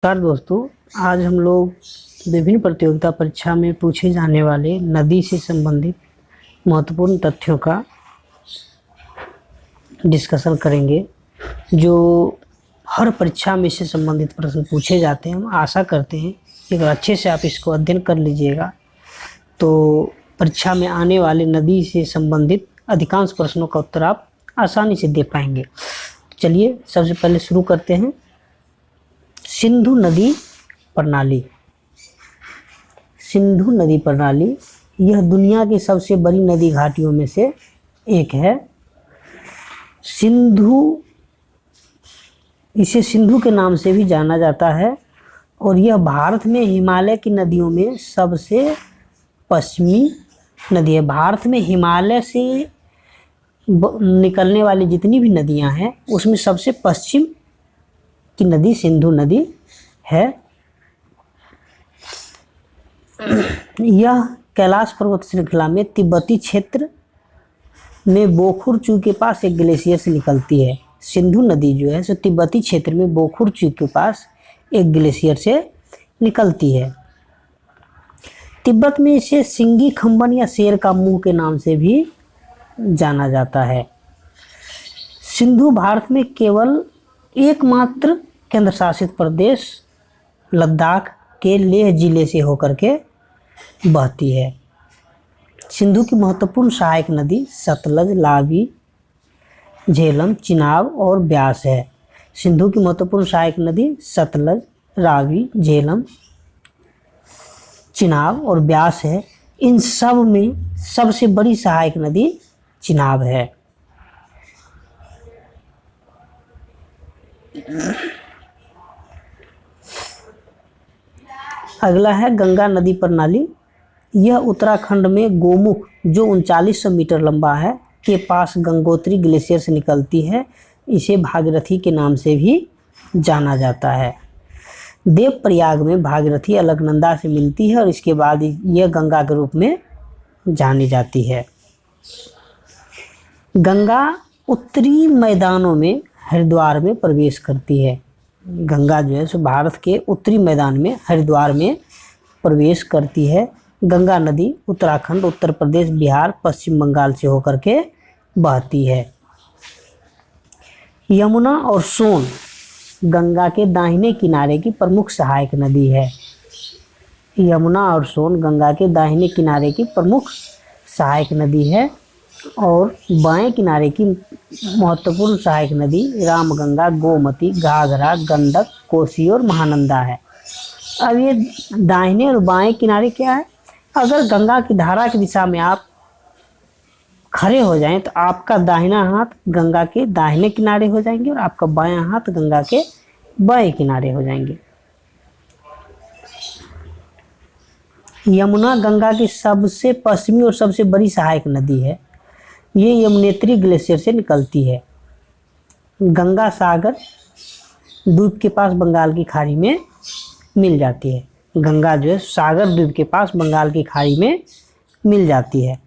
नमस्कार दोस्तों, आज हम लोग विभिन्न प्रतियोगिता परीक्षा में पूछे जाने वाले नदी से संबंधित महत्वपूर्ण तथ्यों का डिस्कशन करेंगे। जो हर परीक्षा में से संबंधित प्रश्न पूछे जाते हैं। हम आशा करते हैं कि अगर अच्छे से आप इसको अध्ययन कर लीजिएगा तो परीक्षा में आने वाले नदी से संबंधित अधिकांश प्रश्नों का उत्तर आप आसानी से दे पाएंगे। चलिए सबसे पहले शुरू करते हैं। सिंधु नदी प्रणाली। सिंधु नदी प्रणाली यह दुनिया की सबसे बड़ी नदी घाटियों में से एक है। इसे सिंधु के नाम से भी जाना जाता है और यह भारत में हिमालय की नदियों में सबसे पश्चिमी नदी है। भारत में हिमालय से निकलने वाली जितनी भी नदियां हैं उसमें सबसे पश्चिम की नदी सिंधु नदी है। यह कैलाश पर्वत श्रृंखला में तिब्बती क्षेत्र में बोखुरचू के पास एक ग्लेशियर से निकलती है। सिंधु नदी जो है सो तिब्बती क्षेत्र में बोखुरचू के पास एक ग्लेशियर से निकलती है। तिब्बत में इसे सिंगी खंबन या शेर का मुंह के नाम से भी जाना जाता है। सिंधु भारत में केवल एकमात्र केंद्र शासित प्रदेश लद्दाख के लेह जिले से होकर के बहती है। सिंधु की महत्वपूर्ण सहायक नदी सतलज, रावी, झेलम, चिनाब और ब्यास है। सिंधु की महत्वपूर्ण सहायक नदी सतलज, रावी, झेलम, चिनाब और ब्यास है। इन सब में सबसे बड़ी सहायक नदी चिनाब है। अगला है गंगा नदी प्रणाली। यह उत्तराखंड में गोमुख जो 3900 मीटर लंबा है के पास गंगोत्री ग्लेशियर से निकलती है। इसे भागीरथी के नाम से भी जाना जाता है। देवप्रयाग में भागीरथी अलकनंदा से मिलती है और इसके बाद यह गंगा के रूप में जानी जाती है। गंगा उत्तरी मैदानों में हरिद्वार में प्रवेश करती है। गंगा जो है सो भारत के उत्तरी मैदान में हरिद्वार में प्रवेश करती है। गंगा नदी उत्तराखंड, उत्तर प्रदेश, बिहार, पश्चिम बंगाल से होकर के बहती है। यमुना और सोन गंगा के दाहिने किनारे की प्रमुख सहायक नदी है। यमुना और सोन गंगा के दाहिने किनारे की प्रमुख सहायक नदी है और बाएं किनारे की महत्वपूर्ण सहायक नदी रामगंगा, गोमती, घाघरा, गंडक, कोसी और महानंदा है। अब ये दाहिने और बाएं किनारे क्या है? अगर गंगा की धारा की दिशा में आप खड़े हो जाएं तो आपका दाहिना हाथ गंगा के दाहिने किनारे हो जाएंगे और आपका बायां हाथ गंगा के बाएं किनारे हो जाएंगे। यमुना गंगा की सबसे पश्चिमी और सबसे बड़ी सहायक नदी है। ये यमुनेत्री ग्लेशियर से निकलती है। गंगा सागर द्वीप के पास बंगाल की खाड़ी में मिल जाती है। गंगा जो है सागर द्वीप के पास बंगाल की खाड़ी में मिल जाती है।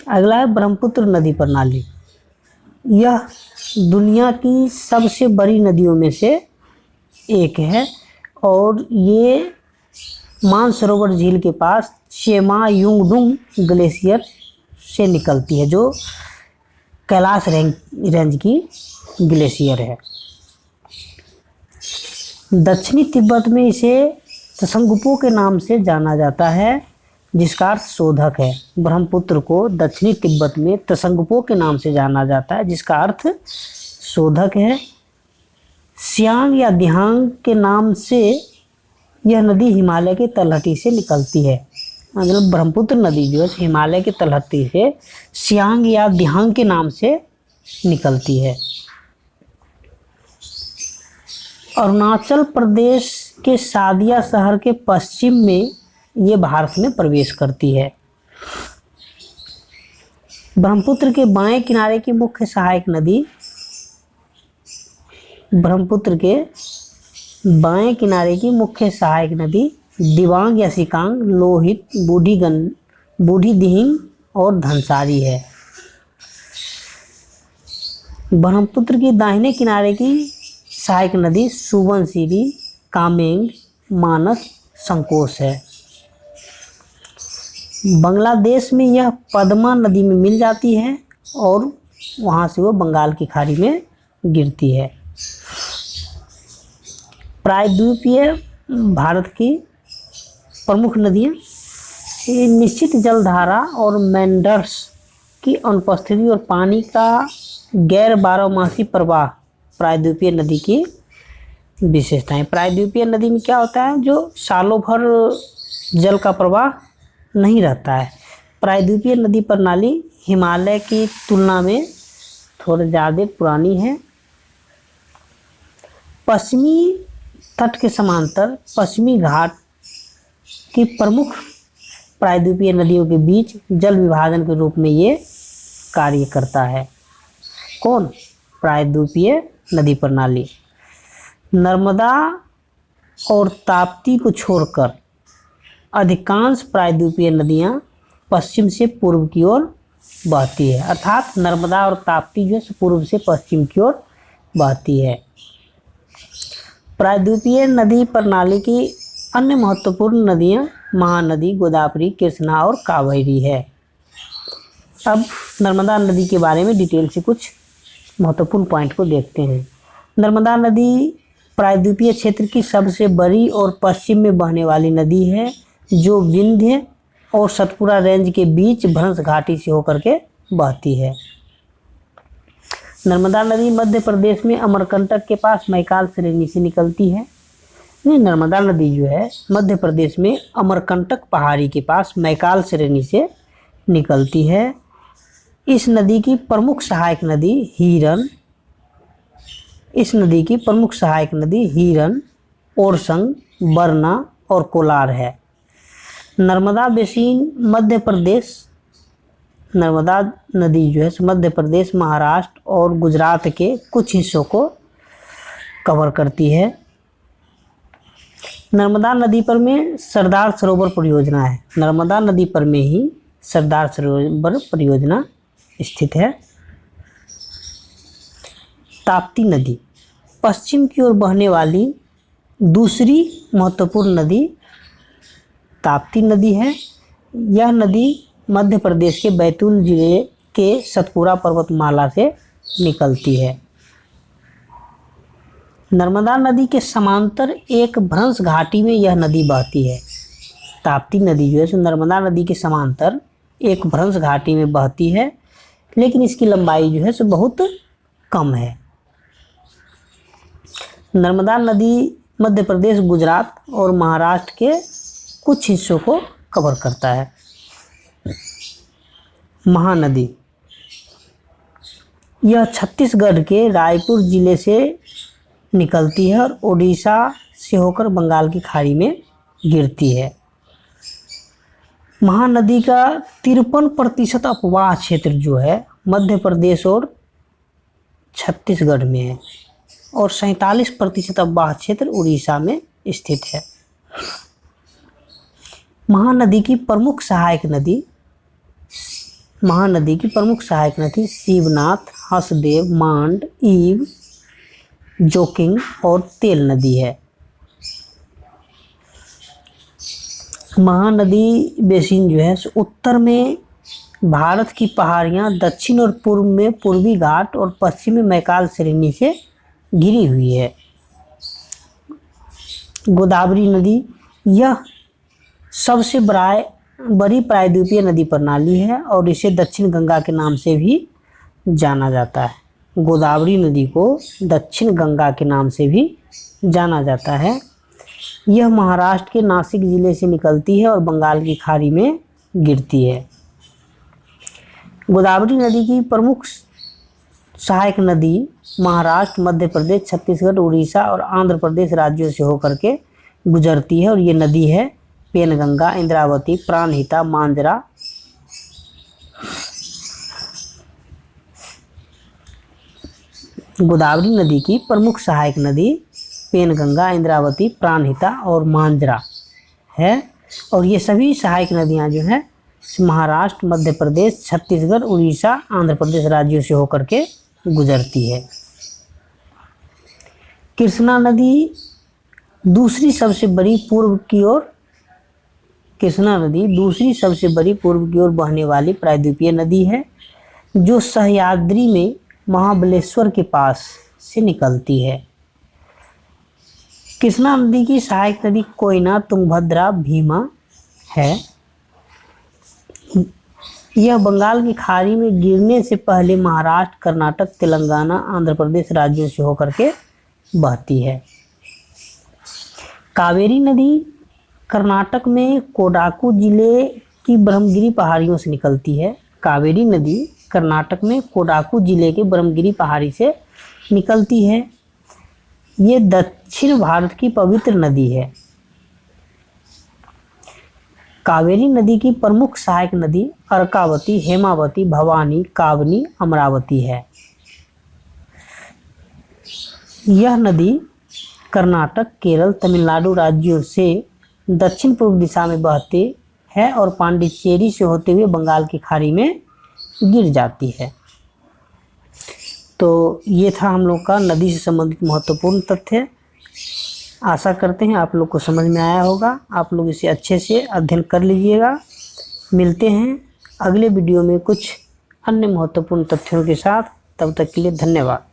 अगला है ब्रह्मपुत्र नदी प्रणाली। यह दुनिया की सबसे बड़ी नदियों में से एक है और ये मानसरोवर झील के पास शेमा युंगडुंग ग्लेशियर से निकलती है जो कैलाश रेंज की ग्लेशियर है। दक्षिणी तिब्बत में इसे त्संगपो के नाम से जाना जाता है जिसका अर्थ शोधक है। ब्रह्मपुत्र को दक्षिणी तिब्बत में त्संगपो के नाम से जाना जाता है जिसका अर्थ शोधक है। सियांग या दिहांग के नाम से यह नदी हिमालय के तलहटी से निकलती है। मतलब ब्रह्मपुत्र नदी जो है हिमालय के तलहटी से सियांग या दिहांग के नाम से निकलती है। अरुणाचल प्रदेश के सादिया शहर के पश्चिम में ये भारत में प्रवेश करती है। ब्रह्मपुत्र के बाएं किनारे की मुख्य सहायक नदी दिबांग या सिकांग, लोहित, बूढ़ी दिहिंग और धनसारी है। ब्रह्मपुत्र की दाहिने किनारे की सहायक नदी सुबनसिरी, कामेंग, मानस, संकोश है। बांग्लादेश में यह पद्मा नदी में मिल जाती है और वहाँ से वो बंगाल की खाड़ी में गिरती है। प्रायद्वीपीय भारत की प्रमुख नदियाँ, ये निश्चित जलधारा और मेंडर्स की अनुपस्थिति और पानी का गैर बारहमासी प्रवाह प्रायद्वीपीय नदी की विशेषताएं। प्रायद्वीपीय नदी में क्या होता है, जो सालों भर जल का प्रवाह नहीं रहता है। प्रायद्वीपीय नदी प्रणाली हिमालय की तुलना में थोड़ी ज़्यादा पुरानी है। पश्चिमी तट के समांतर पश्चिमी घाट की प्रमुख प्रायद्वीपीय नदियों के बीच जल विभाजन के रूप में ये कार्य करता है। कौन? प्रायद्वीपीय नदी प्रणाली। नर्मदा और ताप्ती को छोड़कर अधिकांश प्रायद्वीपीय नदियाँ पश्चिम से पूर्व की ओर बहती है, अर्थात नर्मदा और ताप्ती जो है पूर्व से पश्चिम की ओर बहती है। प्रायद्वीपीय नदी प्रणाली की अन्य महत्वपूर्ण नदियाँ महानदी, गोदावरी, कृष्णा और कावेरी है। अब नर्मदा नदी के बारे में डिटेल से कुछ महत्वपूर्ण पॉइंट को देखते हैं। नर्मदा नदी प्रायद्वीपीय क्षेत्र की सबसे बड़ी और पश्चिम में बहने वाली नदी है, जो विंध्य और सतपुरा रेंज के बीच भ्रंश घाटी से होकर के बहती है। नर्मदा नदी मध्य प्रदेश में अमरकंटक के पास मैकाल श्रेणी से निकलती है। नर्मदा नदी जो है मध्य प्रदेश में अमरकंटक पहाड़ी के पास मैकाल श्रेणी से निकलती है। इस नदी की प्रमुख सहायक नदी हीरन, ओरसंग, बरना और कोलार है। नर्मदा नदी जो है मध्य प्रदेश, महाराष्ट्र और गुजरात के कुछ हिस्सों को कवर करती है। नर्मदा नदी पर में सरदार सरोवर परियोजना है। नर्मदा नदी पर में ही सरदार सरोवर परियोजना स्थित है। ताप्ती नदी पश्चिम की ओर बहने वाली दूसरी महत्वपूर्ण नदी ताप्ती नदी है। यह नदी मध्य प्रदेश के बैतूल जिले के सतपुरा पर्वतमाला से निकलती है। नर्मदा नदी के समांतर एक भ्रंश घाटी में यह नदी बहती है। ताप्ती नदी जो है नर्मदा नदी के समांतर एक भ्रंश घाटी में बहती है, लेकिन इसकी लंबाई जो है सो बहुत कम है। नर्मदा नदी मध्य प्रदेश, गुजरात और महाराष्ट्र के कुछ हिस्सों को कवर करता है। महानदी यह छत्तीसगढ़ के रायपुर जिले से निकलती है और ओडिशा से होकर बंगाल की खाड़ी में गिरती है। महानदी का 53% अपवाह क्षेत्र जो है मध्य प्रदेश और छत्तीसगढ़ में है और 47% अपवाह क्षेत्र उड़ीसा में स्थित है। महानदी की प्रमुख सहायक नदी शिवनाथ, हसदेव, मांड, ईव, जोकिंग और तेल नदी है। महानदी बेसिन जो है उत्तर में भारत की पहाड़ियाँ, दक्षिण और पूर्व में पूर्वी घाट और पश्चिम में मैकाल श्रेणी से घिरी हुई है। गोदावरी नदी यह सबसे बड़ी प्रायद्वीपीय नदी प्रणाली है और इसे दक्षिण गंगा के नाम से भी जाना जाता है। गोदावरी नदी को दक्षिण गंगा के नाम से भी जाना जाता है। यह महाराष्ट्र के नासिक जिले से निकलती है और बंगाल की खाड़ी में गिरती है। गोदावरी नदी की प्रमुख सहायक नदी महाराष्ट्र, मध्य प्रदेश, छत्तीसगढ़, उड़ीसा और आंध्र प्रदेश राज्यों से होकर के गुजरती है और ये नदी है पेनगंगा, इंद्रावती, प्राणहिता, मांजरा। गोदावरी नदी की प्रमुख सहायक नदी पेनगंगा, इंद्रावती, प्राणहिता और मांजरा है और ये सभी सहायक नदियां जो हैं महाराष्ट्र, मध्य प्रदेश, छत्तीसगढ़, उड़ीसा, आंध्र प्रदेश राज्यों से होकर के गुजरती है। कृष्णा नदी दूसरी सबसे बड़ी पूर्व की ओर कृष्णा नदी दूसरी सबसे बड़ी पूर्व की ओर बहने वाली प्रायद्वीपीय नदी है जो सह्याद्री में महाबलेश्वर के पास से निकलती है। कृष्णा नदी की सहायक नदी कोयना, तुंगभद्रा, भीमा है। यह बंगाल की खाड़ी में गिरने से पहले महाराष्ट्र, कर्नाटक, तेलंगाना, आंध्र प्रदेश राज्यों से होकर के बहती है। कावेरी नदी कर्नाटक में कोडागु जिले की ब्रह्मगिरी पहाड़ियों से निकलती है। कावेरी नदी कर्नाटक में कोडागु जिले के ब्रह्मगिरी पहाड़ी से निकलती है। ये दक्षिण भारत की पवित्र नदी है। कावेरी नदी की प्रमुख सहायक नदी अर्कावती, हेमावती, भवानी, कावनी, अमरावती है। यह नदी कर्नाटक, केरल, तमिलनाडु राज्यों से दक्षिण पूर्व दिशा में बहती है और पांडिचेरी से होते हुए बंगाल की खाड़ी में गिर जाती है। तो ये था हम लोग का नदी से संबंधित महत्वपूर्ण तथ्य। आशा करते हैं आप लोग को समझ में आया होगा। आप लोग इसे अच्छे से अध्ययन कर लीजिएगा। मिलते हैं अगले वीडियो में कुछ अन्य महत्वपूर्ण तथ्यों के साथ। तब तक के लिए धन्यवाद।